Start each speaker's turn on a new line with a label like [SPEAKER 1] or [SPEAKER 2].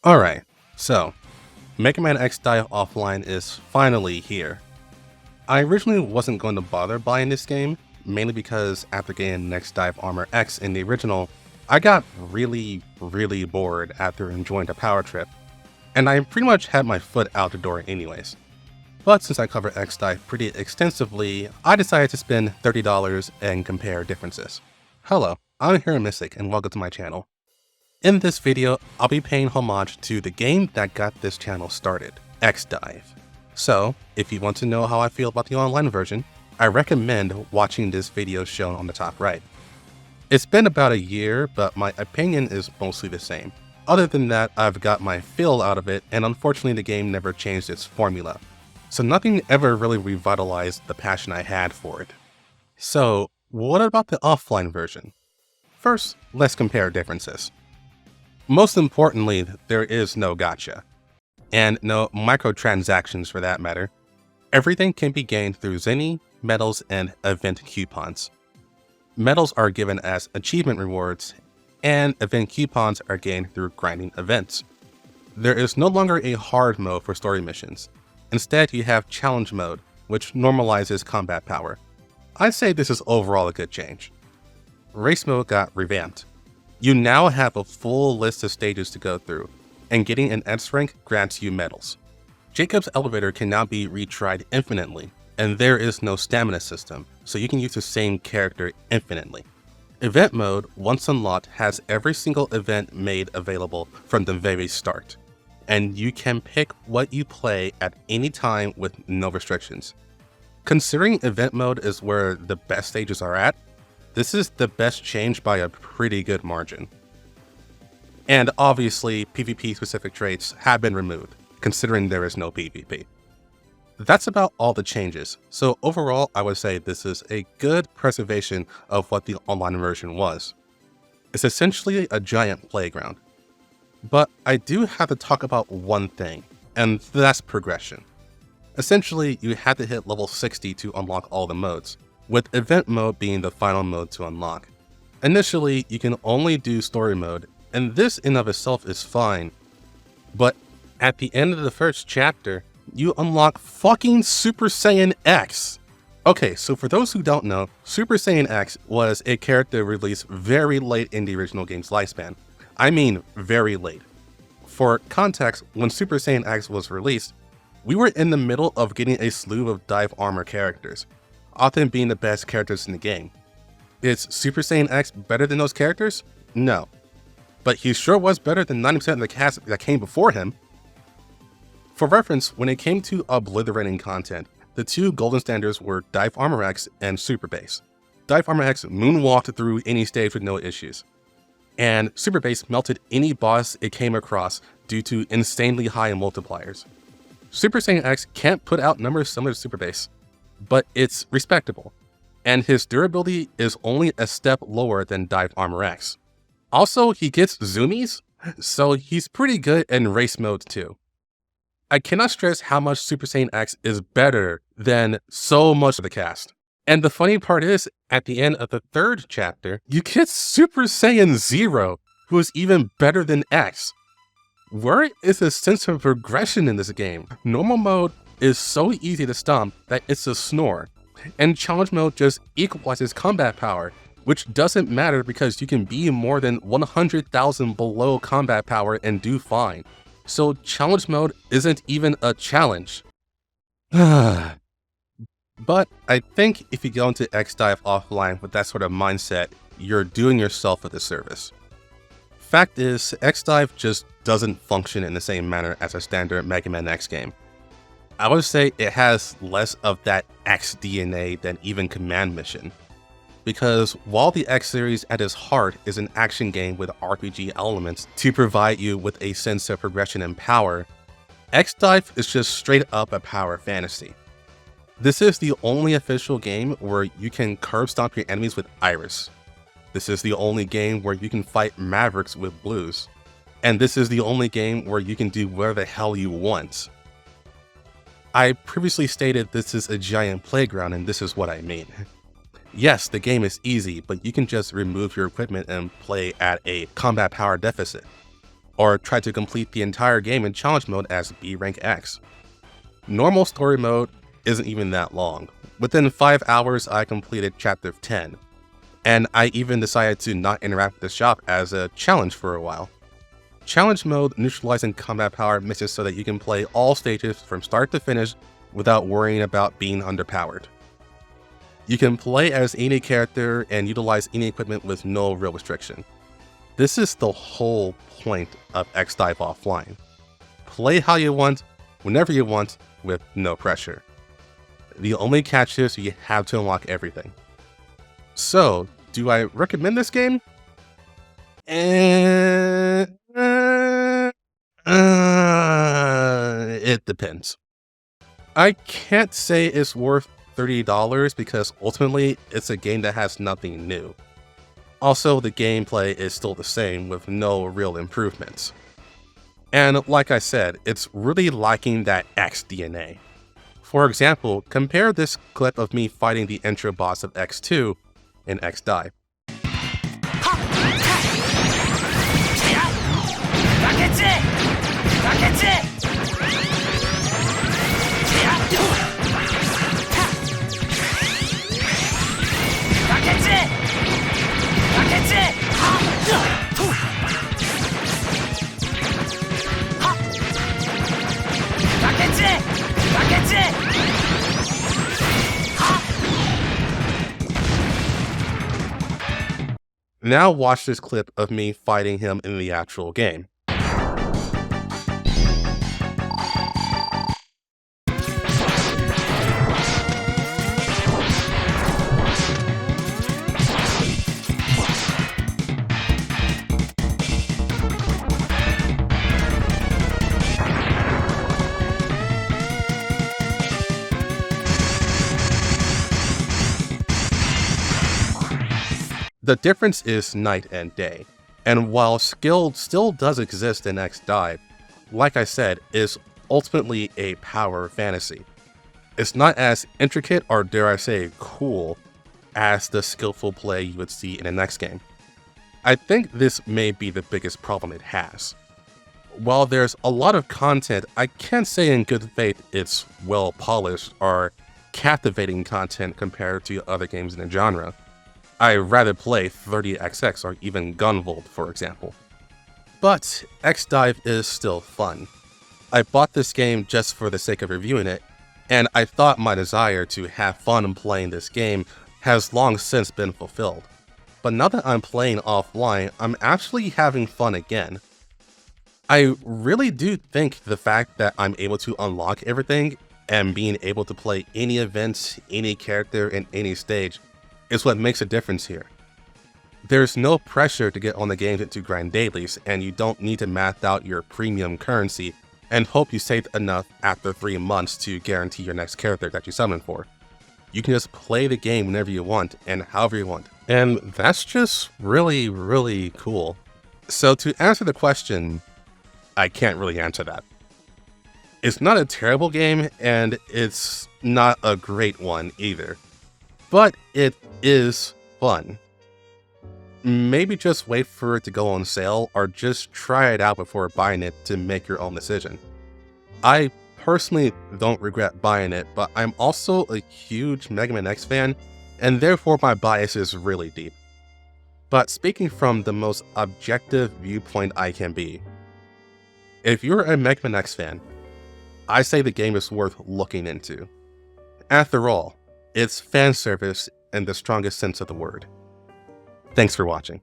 [SPEAKER 1] Alright, so Mega Man X DiVE Offline is finally here. I originally wasn't going to bother buying this game, mainly because after getting Next Dive Armor X in the original, I got really bored after enjoying the power trip, and I pretty much had my foot out the door anyways. But since I cover X Dive pretty extensively, I decided to spend $30 and compare differences. Hello, I'm Hero Mystic and welcome to my channel. In this video, I'll be paying homage to the game that got this channel started, X Dive. So, if you want to know how I feel about the online version, I recommend watching this video shown on the top right. It's been about a year, but my opinion is mostly the same. Other than that, I've got my fill out of it, and unfortunately the game never changed its formula. So nothing ever really revitalized the passion I had for it. So, what about the offline version? First, let's compare differences. Most importantly, there is no gacha, and no microtransactions for that matter. Everything can be gained through Zenny, medals, and event coupons. Medals are given as achievement rewards, and event coupons are gained through grinding events. There is no longer a hard mode for story missions. Instead, you have challenge mode, which normalizes combat power. I'd say this is overall a good change. Race mode got revamped. You now have a full list of stages to go through, and getting an S rank grants you medals. Jacob's elevator can now be retried infinitely, and there is no stamina system, so you can use the same character infinitely. Event mode, once unlocked, has every single event made available from the very start, and you can pick what you play at any time with no restrictions. Considering event mode is where the best stages are at, this is the best change by a pretty good margin. And obviously, PvP specific traits have been removed, considering there is no PvP. That's about all the changes, so overall I would say this is a good preservation of what the online version was. It's essentially a giant playground. But I do have to talk about one thing, and that's progression. Essentially, you had to hit level 60 to unlock all the modes, with event mode being the final mode to unlock. Initially, you can only do story mode, and this in of itself is fine, but at the end of the first chapter, you unlock fucking Super Saiyan X! Okay, so for those who don't know, Super Saiyan X was a character released very late in the original game's lifespan. I mean very late. For context, when Super Saiyan X was released, we were in the middle of getting a slew of DiVE Armor characters, often being the best characters in the game. Is Super Saiyan X better than those characters? No. But he sure was better than 90% of the cast that came before him. For reference, when it came to obliterating content, the two golden standards were DiVE Armor X and Super Base. DiVE Armor X moonwalked through any stage with no issues, and Super Base melted any boss it came across due to insanely high multipliers. Super Saiyan X can't put out numbers similar to Super Base, but it's respectable, and his durability is only a step lower than DiVE Armor X. Also, he gets zoomies, so he's pretty good in race mode too. I cannot stress how much Super Saiyan X is better than so much of the cast. And the funny part is, at the end of the third chapter, you get Super Saiyan Zero, who is even better than X. Where is the sense of progression in this game? Normal mode is so easy to stomp that it's a snore, and challenge mode just equalizes combat power, which doesn't matter because you can be more than 100,000 below combat power and do fine. So challenge mode isn't even a challenge. But I think if you go into X Dive Offline with that sort of mindset, you're doing yourself a disservice. Fact is, X Dive just doesn't function in the same manner as a standard Mega Man X game. I would say it has less of that X DNA than even Command Mission. Because while the X series at its heart is an action game with RPG elements to provide you with a sense of progression and power, X Dive is just straight up a power fantasy. This is the only official game where you can curb stomp your enemies with Iris. This is the only game where you can fight Mavericks with Blues. And this is the only game where you can do whatever the hell you want. I previously stated this is a giant playground, and this is what I mean. Yes, the game is easy, but you can just remove your equipment and play at a combat power deficit. or try to complete the entire game in challenge mode as B rank X. Normal story mode isn't even that long. Within 5 hours, I completed chapter 10, and I even decided to not interact with the shop as a challenge for a while. Challenge mode neutralizing combat power makes it so that you can play all stages from start to finish without worrying about being underpowered. You can play as any character and utilize any equipment with no real restriction. This is the whole point of X-Dive Offline. Play how you want, whenever you want, with no pressure. The only catch is you have to unlock everything. So, do I recommend this game? It depends. I can't say it's worth $30 because ultimately it's a game that has nothing new. Also, the gameplay is still the same with no real improvements. And like I said, it's really lacking that X DNA. For example, compare this clip of me fighting the intro boss of X2 in X-Dive. Now watch this clip of me fighting him in the actual game. The difference is night and day, and while skill still does exist in X-Dive, like I said, is ultimately a power fantasy. It's not as intricate or dare I say cool as the skillful play you would see in the next game. I think this may be the biggest problem it has. While there's a lot of content, I can't say in good faith it's well polished or captivating content compared to other games in the genre. I'd rather play 30XX or even Gunvolt, for example. But X-Dive is still fun. I bought this game just for the sake of reviewing it, and I thought my desire to have fun playing this game has long since been fulfilled. But now that I'm playing offline, I'm actually having fun again. I really do think the fact that I'm able to unlock everything and being able to play any event, any character, in any stage is what makes a difference here. There's no pressure to get on the game to grind dailies, and you don't need to math out your premium currency and hope you saved enough after 3 months to guarantee your next character that you summon for. You can just play the game whenever you want and however you want. And that's just really, really cool. So to answer the question, I can't really answer that. It's not a terrible game, and it's not a great one either. But it is fun. Maybe just wait for it to go on sale or just try it out before buying it to make your own decision. I personally don't regret buying it, but I'm also a huge Mega Man X fan, and therefore my bias is really deep. But speaking from the most objective viewpoint I can be, if you're a Mega Man X fan, I say the game is worth looking into. After all, it's fan service in the strongest sense of the word. Thanks for watching.